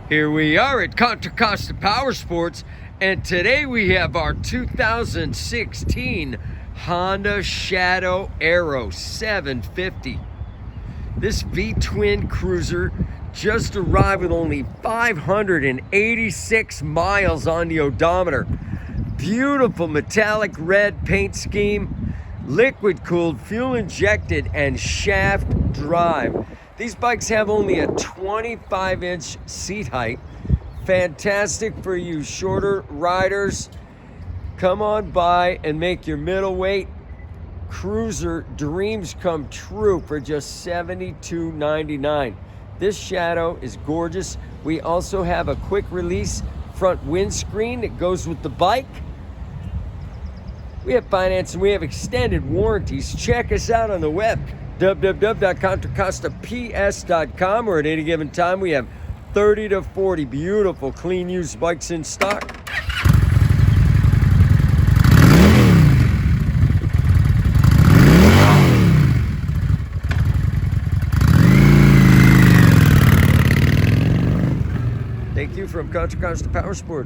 Here we are at Contra Costa Powersports, and today we have our 2016 Honda Shadow Aero 750. This V-twin cruiser just arrived with only 586 miles on the odometer. Beautiful metallic red paint scheme, liquid cooled, fuel injected, and shaft drive. These bikes have only a 25-inch seat height. Fantastic for you shorter riders. Come on by and make your middleweight cruiser dreams come true for just $72.99. This Shadow is gorgeous. We also have a quick release front windscreen that goes with the bike. We have financing, we have extended warranties. Check us out on the web, www.contracostaps.com, or at any given time we have 30 to 40 beautiful clean used bikes in stock. Thank you from Contra Costa Powersports.